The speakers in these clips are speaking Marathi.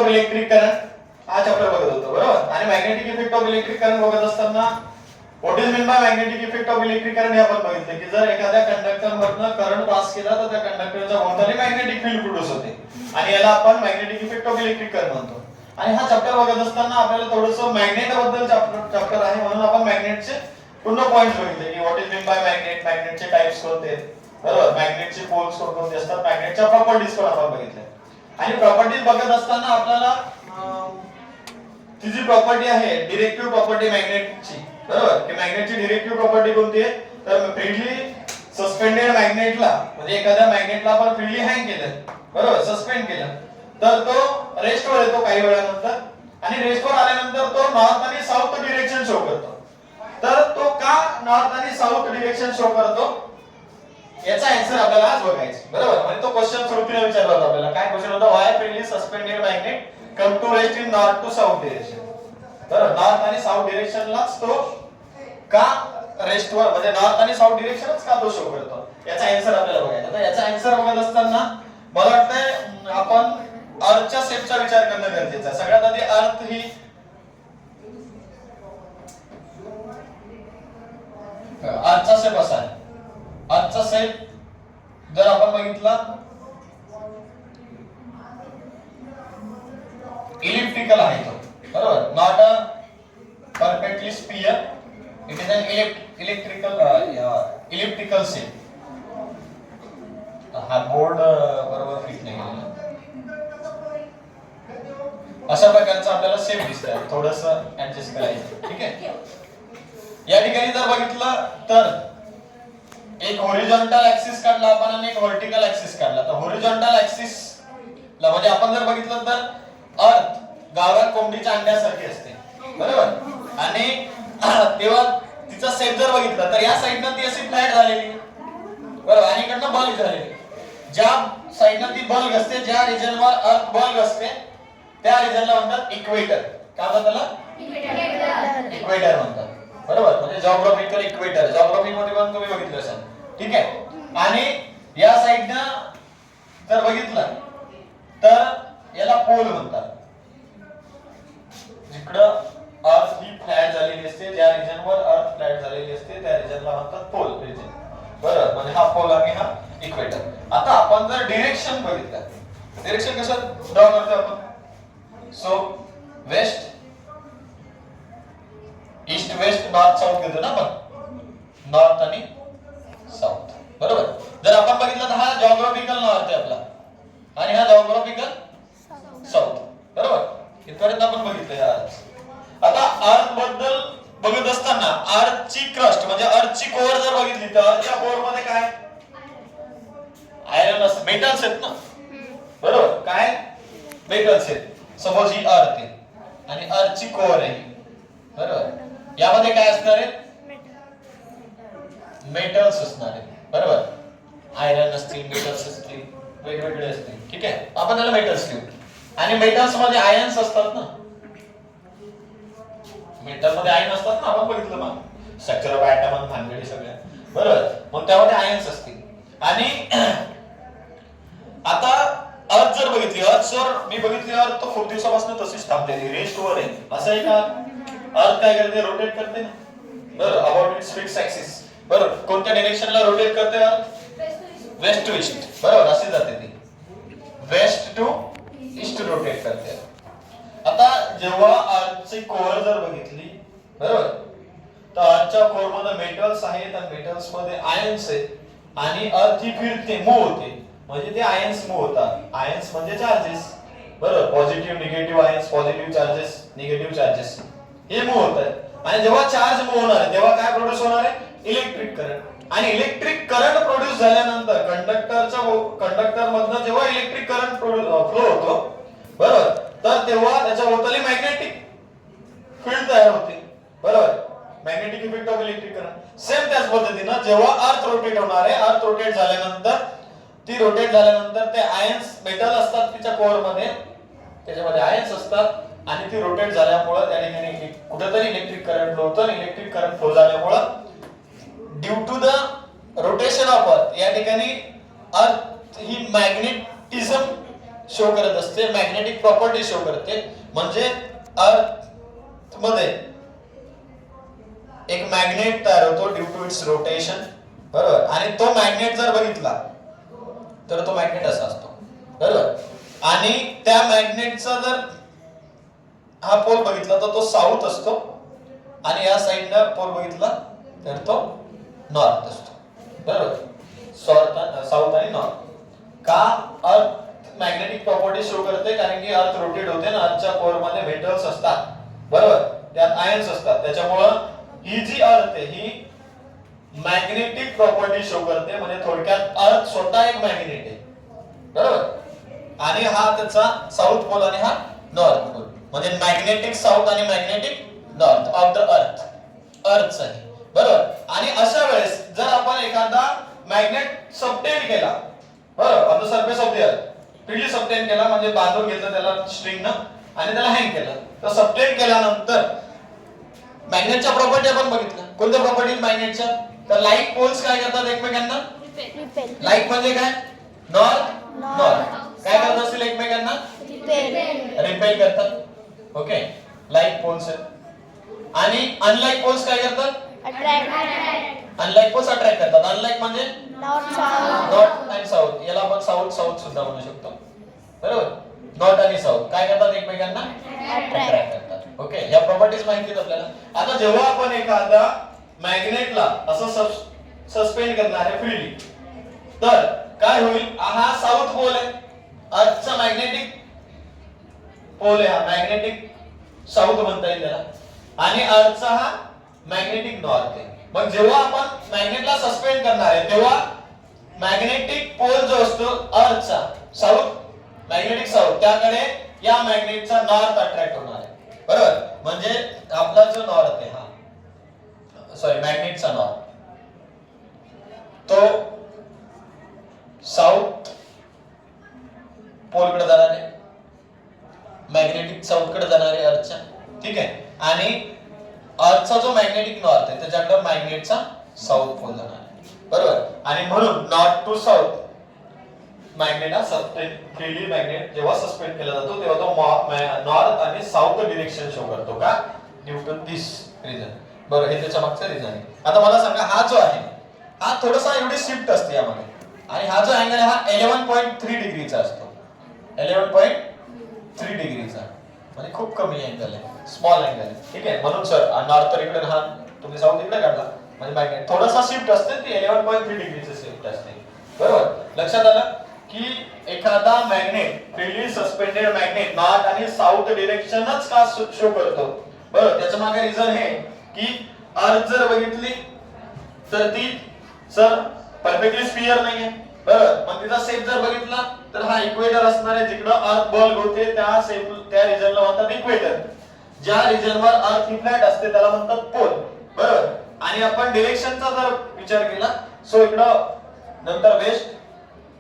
ऑफ इलेक्ट्रिक करंट हा चॅप्टर बघत होतो बरोबर. आणि magnetic effect of electric current बघत असताना what is mean bye magnetic effect of electric current हे आपण बघितलं की जर एखाद्या कंडक्टर मधनं करंट पास केला तर त्या कंडक्टरच्या भोवताली मॅग्नेटिक फील्ड प्रोड्यूस होते आणि याला आपण magnetic effect of electric current म्हणतो. आणि हा चॅप्टर बघत असताना आपल्याला थोडंसं मॅग्नेट बद्दल चॅप्टर आहे म्हणून आपण मॅग्नेटचे पूर्ण पॉइंट्स बघितले की what is mean by magnet, मॅग्नेटचे टाइप्स कोणते आहेत बरोबर, मॅग्नेटचे पोल्स कोणते असतात, मॅग्नेटच्या प्रॉपर्टीज पण आपण बघितल्या. आणि प्रॉपर्टीज बघत असताना आपल्याला ती जी प्रॉपर्टी आहे डिरेक्टिव्ह प्रॉपर्टी मॅग्नेटची बरोबर की मॅग्नेटची डिरेक्टिव्ह प्रॉपर्टी कोणती आहे तर फ्रीली सस्पेंडेड मॅग्नेटला म्हणजे एखाद्या मॅग्नेटला आपण फ्रीली हँग केलं बरोबर सस्पेंड केलं तर तो रेस्टवर येतो काही वेळानंतर आणि रेस्टवर आल्यानंतर तो नॉर्थ आणि साऊथ डिरेक्शन शो करतो. तर तो का नॉर्थ आणि साऊथ डिरेक्शन शो करतो याचा आन्सर आपल्याला आज बघायचा बरोबर. म्हणजे तो क्वेश्चन सुरुवातीला विचारला होता आपल्याला काय क्वेश्चन होता why freely suspended magnet come to rest in north to south direction बरोबर. नॉर्थ आणि साऊथ डिरेक्शनलाच तो का रेस्टवर म्हणजे नॉर्थ आणि साऊथ डिरेक्शनच का तो शो करतो याचा आन्सर आपल्याला बघायचा. तर याचा आन्सर बघत असताना मला वाटतंय आपण अर्थच्या शेपचा विचार करणं गरजेचं आहे. सगळ्यात आधी अर्थ ही अर्थचा शेप असा आहे. अर्थचा शेप जर आपण बघितला इलिप्टिकल आहे तो बरोबर. Not a perfectly sphere, it is an elliptical shape. हा बोर्ड बरोबर फिट नाही केलेला. अशा प्रकारचा आपल्याला शेप दिसतोय, थोडंसं ऍडजस्ट करायचं ठीक आहे. या ठिकाणी जर बघितलं तर एक हॉरिझॉन्टल ऍक्सिस काढला आपण आणि एक व्हर्टिकल ऍक्सिस काढला. तर हॉरिझॉन्टल ऍक्सिस ला म्हणजे आपण जर बघितलं तर अर्थ गावरान कोंबडीच्या अंड्यासारखी असते बरोबर. आणि तेव्हा तिचा शेप जर बघितला तर या साइडनं ती अशी फ्लॅट झालेली बरोबर आणि इकडनं बल्क झालेली. ज्या साइडनं ती बल्क असते, ज्या रिजनवर अर्थ बल्क असते त्या रिजनला म्हणतात इक्वेटर. काय म्हणतात त्याला इक्वेटर म्हणतात बरोबर. म्हणजे जिओग्राफिकल इक्वेटर, जिओग्राफी मध्ये पण तुम्ही बघितलं असाल ठीक आहे. आणि या साइडनं जर बघितलं तर याला पोल म्हणतात. जिकडं अर्थ ही फ्लॅट झालेली असते, ज्या रिजनवर अर्थ फ्लॅट झालेली असते त्या रिजनला म्हणतात पोल रिजन बरोबर. म्हणजे हा पोल आणि हा इक्वेटर. आता आपण जर डायरेक्शन बघितलं, डायरेक्शन कसं ड्रॉ करतो आपण. So west east west north south घेतो ना आपण, नॉर्थ आणि साऊथ बरोबर. जर आपण बघितलं तर हा जिओग्राफिकल नॉर्थ आहे आपला आणि हा जिओग्राफिकल साऊथ बरोबर. इथपर्यंत आपण बघितलं या अर्थ. आता अर्थ बद्दल बघत असताना अर्थची क्रस्ट म्हणजे अर्थची कोर जर बघितली तर अर्थच्या कोर मध्ये काय आयरन असतं, मेटल्स आहेत ना बरोबर. काय मेटल्स आहेत. सपोज ही अर्थ आहे आणि अर्थची कोर आहे बरोबर. यामध्ये काय असणार आहे मेटल्स असणार आहेत बरोबर. आयरन असतील, मेटल्स असतील, वेगवेगळे असतील ठीक आहे. आपण त्याला मेटल्स घेऊ. आणि मेटल्स मध्ये आयन्स असतात ना, मेटल मध्ये आयन असतात ना, आपण बघितलं मग स्ट्रक्चर ऑफ ऍटम आणि भानगडी सगळ्या बरोबर. मग त्यामध्ये आयन्स असतील. आणि आता अर्थ जर बघितली, अर्थ जर मी बघितली अर्थ तो खूप दिवसापासून तशीच थांबते, रेस्ट वर आहे असं आहे का. अर्थ काय करते रोटेट करते ना बरोबर अबाउट इट्स फिक्स ऍक्सिस बरोबर. कोणत्या डायरेक्शनला रोटेट करते अर्थ वेस्ट टू ईस्ट बरोबर अशी जाते ती, वेस्ट टू ईस्ट रोटेट करते. आता जेव्हा अर्थची कोर जर बघितली बरोबर तर अर्थच्या कोर मध्ये मेटल्स आहेत आणि मेटल्स मध्ये आयन्स आहेत आणि अर्थ ही फिरते मूव्ह होते म्हणजे ते आयन्स मूव्ह होतात. आयन्स म्हणजे चार्जेस बरोबर. Positive negative ions, positive charges negative charges हे मूव्ह होतात. आणि जेव्हा चार्ज मूव्ह होणार आहे तेव्हा काय प्रोड्यूस होणार आहे इलेक्ट्रिक करंट. आणि इलेक्ट्रिक करंट प्रोड्यूस झाल्यानंतर कंडक्टर मधनं जेव्हा इलेक्ट्रिक करंट फ्लो होतो बरोबर तर तेव्हा त्याच्या भोवताली मॅग्नेटिक फील्ड तयार होते बरोबर. Magnetic effect of electric current. Same त्याच पद्धतीनं जेव्हा अर्थ रोटेट होणार आहे, अर्थ रोटेट झाल्यानंतर ते आयन्स मेटल असतात तिच्या कोर मध्ये, त्याच्यामध्ये आयन्स असतात आणि ती रोटेट झाल्यामुळे त्या ठिकाणी कुठेतरी इलेक्ट्रिक करंट फ्लो होतं. इलेक्ट्रिक करंट फ्लो झाल्यामुळे due to the rotation of earth या ठिकाणी अर्थ ही मॅग्नेटिझम शो करत असते, मॅग्नेटिक प्रॉपर्टी शो करते. म्हणजे अर्थ मध्ये एक मॅग्नेट तयार होतो ड्यू टू इट्स रोटेशन, बरोबर. आणि तो मॅग्नेट जर बघितला तर तो मॅग्नेट असा असतो, बरोबर. आणि त्या मॅग्नेटचा जर हा पोल बघितला तर तो साऊथ असतो, आणि या साइडला पोल बघितला तर तो नॉर्थ असतो, बरोबर. साऊथ आणि नॉर्थ. का अर्थ मॅग्नेटिक प्रॉपर्टी शो करते? कारण की अर्थ रोटेट होते ना, अर्थच्या कोर मध्ये मेटल्स असतात, बरोबर, त्यात आयन्स असतात. त्याच्यामुळं ही जी अर्थ आहे ही मॅग्नेटिक प्रॉपर्टी शो करते. म्हणजे थोडक्यात अर्थ स्वतः एक मॅग्नेट आहे, बरोबर. आणि हा त्याचा साऊथ पोल आणि हा नॉर्थ पोल. म्हणजे मॅग्नेटिक साऊथ आणि magnetic north of the earth आहे, बरोबर. आणि अशा वेळेस जर आपण एखादा मॅग्नेट सबटेंड केला, बरोबर, on the surface of the earth, freely subtend केला म्हणजे बांधून घेतलं त्याला स्ट्रिंगनं आणि त्याला हँग केलं, तर सबटेंड केल्यानंतर मॅग्नेटच्या प्रॉपर्टी आपण बघितल्या. कोणत्या प्रॉपर्टी मॅग्नेटच्या? तर लाईक पोल्स काय करतात एकमेकांना? लाईक म्हणजे काय? नॉर्थ नॉर्थ काय करत असतील एकमेकांना? रिपेल करतात. ओके, लाईक पोल्स आहेत. आणि अनलाईक पोल्स काय करतात? अनलाईक पोल्स अट्रॅक्ट करतात. अनलाईक म्हणजे नॉर्थ अँड साऊथ, याला आपण साऊथ साऊथ सुद्धा म्हणू शकतो, बरोबर. नॉर्थ आणि साऊथ काय करतात एकमेकांना? अट्रॅक्ट करतात. ओके, या प्रॉपर्टीज माहिती आहेत आपल्याला. आता जेव्हा आपण एखादा मॅग्नेटला असं सस्पेंड करणार आहे फ्रीली, तर काय होईल? हा साऊथ पोल आहे, अर्थचा मॅग्नेटिक पोल आहे, हा मॅग्नेटिक साऊथ म्हणता येईल त्याला, आणि अर्थचा हा मॅग्नेटिक नॉर्थ आहे. मग जेव्हा आपण मॅग्नेटला सस्पेंड करणार आहे तेव्हा मॅग्नेटिक पोल जो असतो अर्थचा साऊथ, मॅग्नेटिक साऊथ, त्याकडे या मॅग्नेटचा नॉर्थ अट्रॅक्ट होणार आहे, बरोबर. म्हणजे आपला जो नॉर्थ आहे हा, सॉरी, मॅग्नेटचा नॉर्थ, तो साऊथ पोलकडे जाणार आहे, मॅग्नेटिक साऊथ कडे जाणार आहे अर्थच्या, ठीक आहे. आणि अर्थचा जो मॅग्नेटिक नॉर्थ आहे त्याच्याकडे मॅग्नेटचा साऊथ पोल जाणार आहे, बरोबर. आणि म्हणून नॉर्थ टू साऊथ मॅग्नेट हा फ्रीली मॅग्नेट जेव्हा सस्पेंड केला जातो तेव्हा तो नॉर्थ आणि साऊथ डिरेक्शन शो करतो. का? ड्यू टू दिस रिझन, बरोबर. हे त्याच्या मागचं रिझन आहे. आता मला सांगा, हा जो आहे हा थोडासा एवढी शिफ्ट असते यामध्ये, आणि हा जो अँगल आहे हा 11.3 डिग्रीचा असतो. 11.3 डिग्रीचा म्हणजे खूप कमी अँगल आहे, स्मॉल अँगल आहे, ठीक आहे. म्हणून सर नॉर्थ इकडे, हा तुम्ही साऊथ इकडे काढला म्हणजे मॅग्नेट थोडासा शिफ्ट असते, ती 11.3 डिग्रीची शिफ्ट असते, बरोबर. लक्षात आलं की एखादा magnet, freely suspended magnet, north आणि साऊथ डिरेक्शनच का शो करतो, बरोबर. त्याच्या मागे रिझन हे की अर्थ जर बघितली तर ती सर परफेक्टली स्फिअर नाहीये, बरोबर. मग तिचा शेप जर बघितला तर हा इक्वेटर असणार आहे, जिकडे अर्थ बल्ब होते त्या शेप, त्या रिजनला म्हणतात इक्वेटर. ज्या रिजनवर अर्थ ही फ्लॅट असते त्याला म्हणतात पोल, बरोबर. आणि आपण डिरेक्शनचा जर विचार केला, सो इकडं नंतर वेस्ट,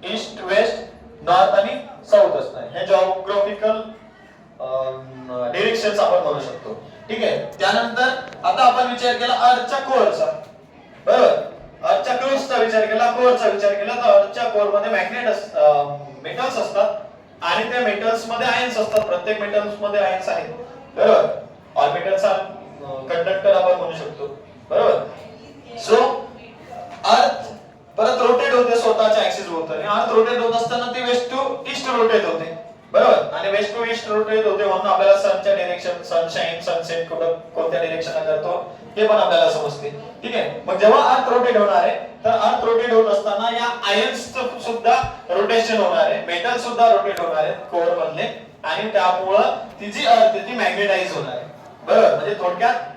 ईस्ट, वेस्ट, नॉर्थ आणि साऊथ असणार. हे जिओग्राफिकल डिरेक्शन्स आपण म्हणू शकतो, ठीक आहे. त्यानंतर आता आपण विचार केला अर्थच्या कोअरचा, बरोबर. अर्थच्या कोअरचा विचार केला, कोअरचा विचार केला, तर अर्थच्या कोअर मध्ये मेटल्स असतात, आणि त्या मेटल्स मध्ये आयन्स असतात. प्रत्येक मेटल्स मध्ये आयन्स आहेत, बरोबर. ऑर्बिटलचा कंडक्टर आपण म्हणू शकतो, बरोबर. सो अर्थ परत रोटेट होते स्वतःच्या ऍक्सिस भोवती, आणि अर्थ रोटेट होत असताना ती वेस्ट टू ईस्ट रोटेट होते, बरोबर. आणि वेस्ट टू ईस्ट रोटेट होते म्हणून आपल्याला सनच्या डायरेक्शन, सनशाईन, सनसेट कोणत्या डायरेक्शनला करतो हे पण आपल्याला समजते, ठीक आहे. मग जेव्हा अर्थ रोटेट होणार आहे तर अर्थ रोटेट होत असताना या आयन्सचं सुद्धा रोटेशन होणार आहे, मेटल सुद्धा रोटेट होणार आहेत कोअर मधले, आणि त्यामुळं ती जी अर्थ आहे ती मॅग्नेटाइज होणार आहे, बरोबर. म्हणजे थोडक्यात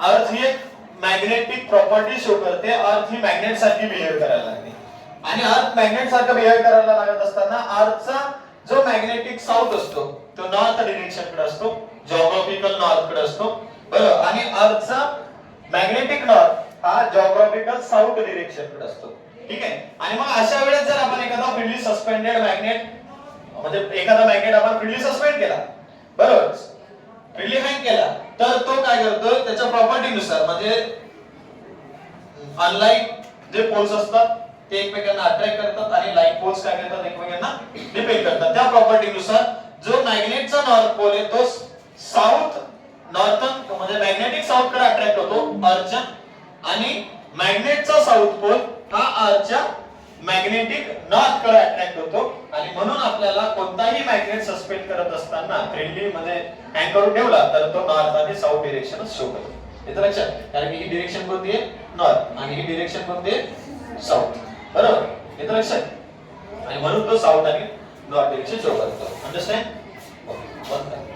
अर्थ ही एक मॅग्नेटिक प्रॉपर्टी शो करते. अर्थ ही मॅग्नेट सारखी बिहेव करायला लागते, आणि अर्थ मॅग्नेट सारखं बिहेव करायला लागत असताना अर्थचा जो मॅग्नेटिक साऊथ असतो तो नॉर्थ डिरेक्शन कडे असतो, जिओग्राफिकल नॉर्थ कडे असतो, बरोबर. आणि अर्थचा मॅग्नेटिक नॉर्थ हा जिओग्राफिकल साऊथ डिरेक्शन कडे असतो, ठीक आहे. आणि मग अशा वेळेस जर आपण एखादा फ्रीली सस्पेंडेड मॅग्नेट, म्हणजे एखादा मॅग्नेट आपण फ्रीली सस्पेंड केला, बरोबर, फ्रीली हँग केला, तर तो काय करतो त्याच्या प्रॉपर्टी नुसार, म्हणजे अनलाईक जे पोल्स असतात ते एकमेकांना अट्रॅक्ट करतात आणि लाईन पोल्स काय करतात एकमेकांना रिपेल करतात. त्या प्रॉपर्टी नुसार जो मॅग्नेटचा नॉर्थ पोल आहे तो साऊथ नॉर्थन म्हणजे मॅग्नेटिक साऊथ कडे अट्रॅक्ट होतो अर्थच्या, आणि मॅग्नेटचा साऊथ पोल हा अर्थच्या मॅग्नेटिक नॉर्थ कडे अट्रॅक्ट होतो. आणि म्हणून आपल्याला कोणताही मॅग्नेट सस्पेंड करत असताना फ्रेंडली मध्ये हँग करून ठेवला तर तो नॉर्थ आणि साऊथ डिरेक्शनच शो करतो. येतं लक्षात? कारण की ही डिरेक्शन कोणती आहे नॉर्थ आणि ही डिरेक्शन कोणती आहे साऊथ. बरोबर? येतं लक्षात? आणि म्हणून तो साऊथ आणि नॉर्थ डिरेक्शन शो करतो. अंडरस्टँड? ओके.